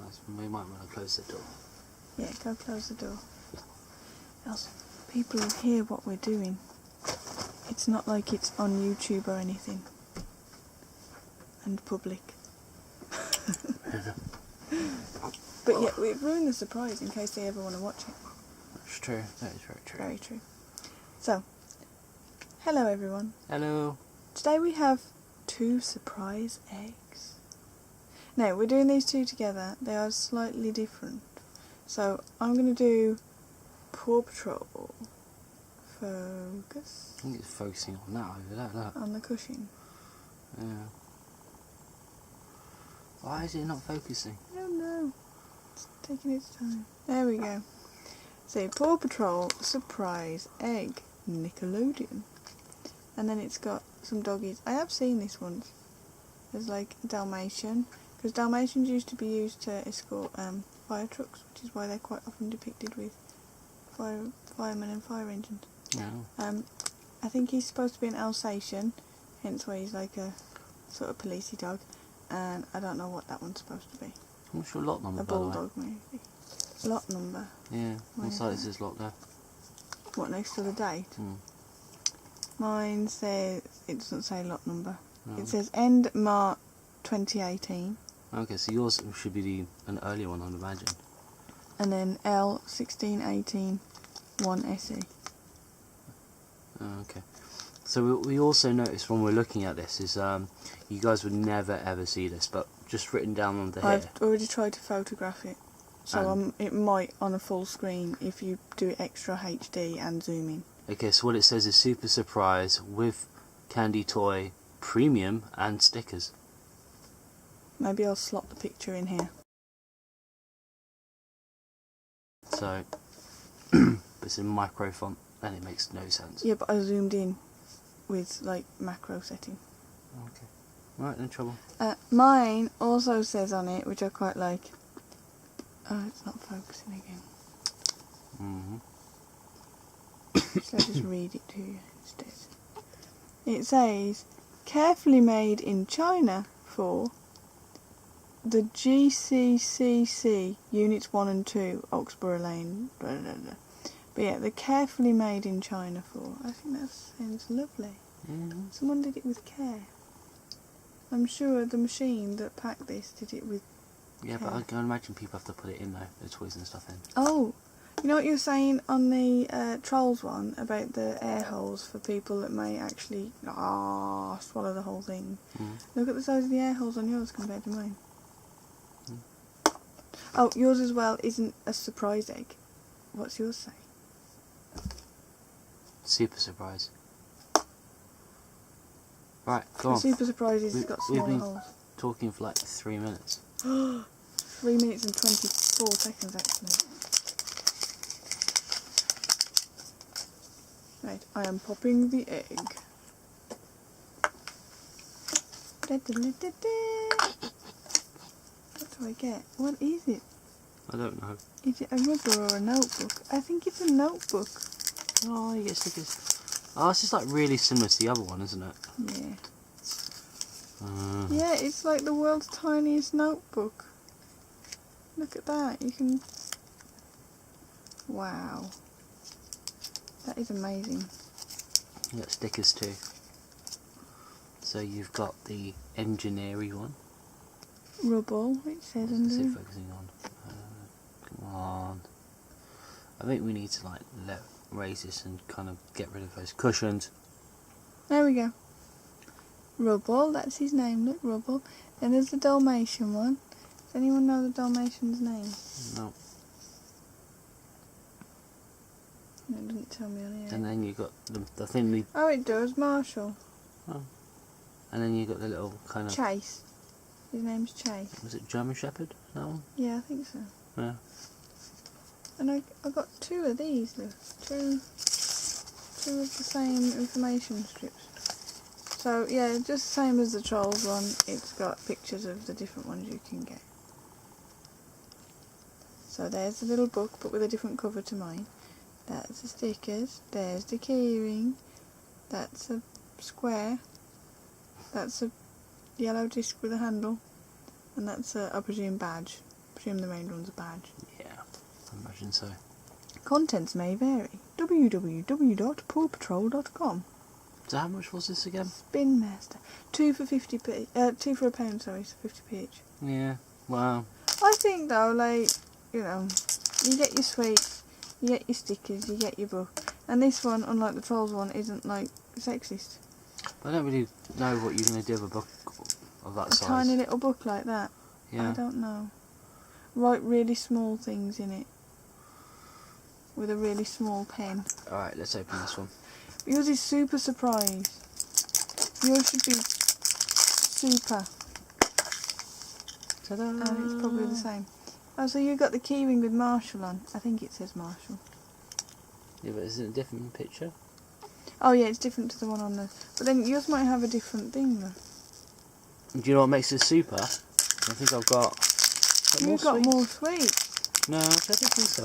nice. We might want to close the door. Yeah, go close the door. Else people will hear what we're doing. It's not like it's on YouTube or anything. And public. But yeah, we've ruined the surprise in case they ever want to watch it. That's true. That is very true. Very true. So, hello everyone. Hello. Today we have 2 surprise eggs. Now, we're doing these 2 together. They are slightly different. So, I'm going to do Paw Patrol. Focus. I think it's focusing on that over there, look. On the cushion. Yeah. Why is it not focusing? I don't know. It's taking its time. There we go. So, Paw Patrol Surprise Egg. Nickelodeon. And then it's got some doggies. I have seen this once. There's like a Dalmatian. Because Dalmatians used to be used to escort fire trucks, which is why they're quite often depicted with firemen and fire engines. Yeah. I think he's supposed to be an Alsatian, hence why he's like a sort of policey dog. And I don't know what that one's supposed to be. What's your lot number, A by the way? bulldog, maybe. Lot number. Yeah. Where What is side that? is this lot there? What, next to the date? Mine says, it doesn't say lot number. No. It says end March 2018. Okay, so yours should be an earlier one, I'd imagine. And then L 1618 1 SE. Okay. So we also noticed when we're looking at this is you guys would never ever see this, but just written down under here. I've already tried to photograph it, so it might on a full screen if you do it extra HD and zoom in. Okay, so what it says is super surprise with candy toy, premium and stickers. Maybe I'll slot the picture in here. So it's in micro font and it makes no sense. Yeah, but I zoomed in with like macro setting. Okay. Right, no trouble. Mine also says on it, which I quite like. Oh, it's not focusing again. So I'll just read it to you instead. It says, carefully made in China for the GCCC Units 1 and 2, Oxborough Lane, blah, blah, blah. But yeah, they're carefully made in China for. I think that sounds lovely. Someone did it with care. I'm sure the machine that packed this did it with Yeah, care. but I can imagine people have to put it in though, the toys and stuff in. Oh, you know what you were saying on the Trolls one about the air holes for people that may actually swallow the whole thing. Look at the size of the air holes on yours compared to mine. Oh, yours as well isn't a surprise egg. What's yours say? Super surprise. Right, go on. Super surprise is it's got We've smaller been holes. talking for like 3 minutes. 3 minutes and 24 seconds actually. Right, I am popping the egg. What do I get? What is it? I don't know. Is it a rubber or a notebook? I think it's a notebook. Oh, you get stickers. Oh, it's just like really similar to the other one, isn't it? Yeah. Yeah, it's like the world's tiniest notebook. Look at that. You can... Wow. That is amazing. You got stickers too. So you've got the engineering one. Rubble, it says What's it under. focusing on? Come on. I think we need to like raise this and kind of get rid of those cushions. There we go. Rubble, that's his name, look, Rubble. Then there's the Dalmatian one. Does anyone know the Dalmatian's name? No. No, it doesn't tell me on here. And then you got the thing we. Oh, it does, Marshall. Oh. And then you got the little kind of. Chase. His name's Chase. Was it German Shepherd? That one? Yeah, I think so. Yeah. And I got 2 of these, look. Two of the same information strips. So yeah, just the same as the Trolls one, it's got pictures of the different ones you can get. So there's the little book, but with a different cover to mine. That's the stickers, there's the keyring, that's a square, that's a yellow disc with a handle, and that's a, I presume, badge. presume the main one's a badge. Yeah, I imagine so. Contents may vary. www.pawpatrol.com. So how much was this again? Spin Master. 2 for 50p. 2 for £1, sorry, so 50p each. Yeah, wow. I think though, like, you know, you get your sweets, you get your stickers, you get your book. And this one, unlike the Trolls one, isn't, like, sexist. I don't really know what you're going to do with a book of that size. A tiny little book like that. Yeah. I don't know. Write really small things in it. With a really small pen. Alright, let's open this one. Yours is super surprise. Yours should be super. Ta-da! And it's probably the same. Oh, so you got the keyring with Marshall on. I think it says Marshall. Yeah, but is it a different picture? Oh yeah, it's different to the one on the... But then yours might have a different thing though. Do you know what makes it super? I think I've got... You've got more sweets. No, I don't think so.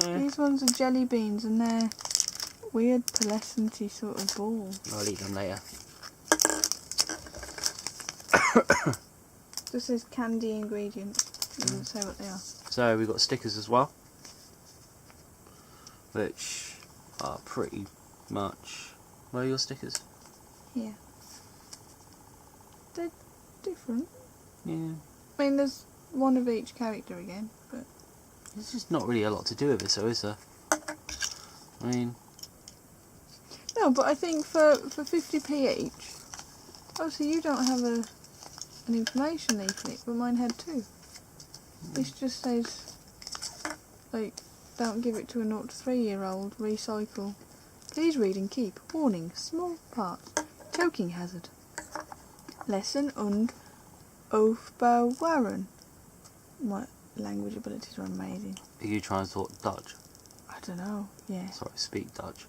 No. These ones are jelly beans and they're weird pearlescent-y sort of balls. I'll eat them later. This says candy ingredients. It doesn't say what they are. So we've got stickers as well, which are pretty much... Where are your stickers? Yeah. They're different. Yeah. I mean, there's one of each character again, but... There's just not really a lot to do with it, so is there? I mean... No, but I think for 50p each... Obviously you don't have an information leaflet, but mine had two. This just says, like, don't give it to a 0 to 3 year old, recycle. Please read and keep. Warning, small parts. Choking hazard. Lesson und Aufbewahren. My language abilities are amazing. Are you trying to talk Dutch? I don't know, yeah. Sorry, speak Dutch.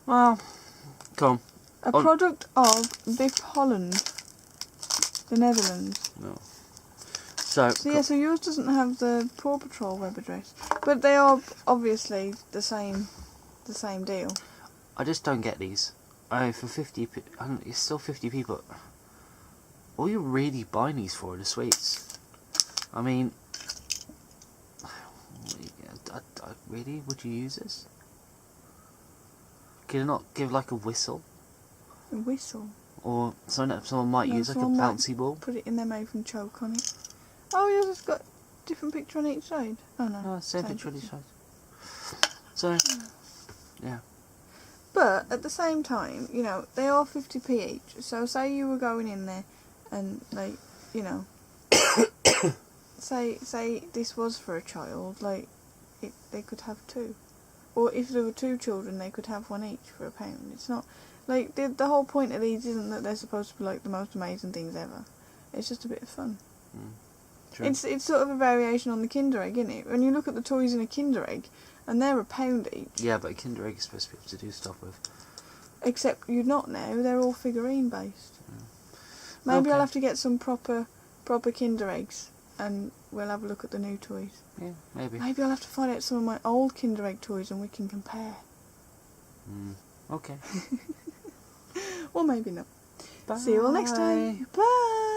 Well, come A on. product of Bip Holland, the Netherlands. No. So yeah, so yours doesn't have the Paw Patrol web address, but they are obviously the same deal. I just don't get these. For 50, it's still 50p, but all you're really buying these for are the sweets. I mean, really, would you use this? Could you not give like a whistle? A whistle? Or something that someone might use, like a someone might bouncy ball? Put it in their mouth and choke on it. Oh, yours has got a different picture on each side? Oh no. No, same picture on each side. So, yeah. But at the same time, you know, they are 50p each. So say you were going in there and, like, you know, say this was for a child, like, they could have two. Or if there were two children, they could have one each for £1. It's not, like, the whole point of these isn't that they're supposed to be, like, the most amazing things ever. It's just a bit of fun. True. It's sort of a variation on the Kinder Egg, isn't it? When you look at the toys in a Kinder Egg, and they're £1 each. Yeah, but a Kinder Egg is supposed to be able to do stuff with. Except you're not now, they're all figurine based. Maybe Okay. I'll have to get some proper Kinder Eggs and we'll have a look at the new toys. Yeah, maybe. Maybe I'll have to find out some of my old Kinder Egg toys and we can compare. Okay. Or maybe not. Bye. See you all next time. Bye!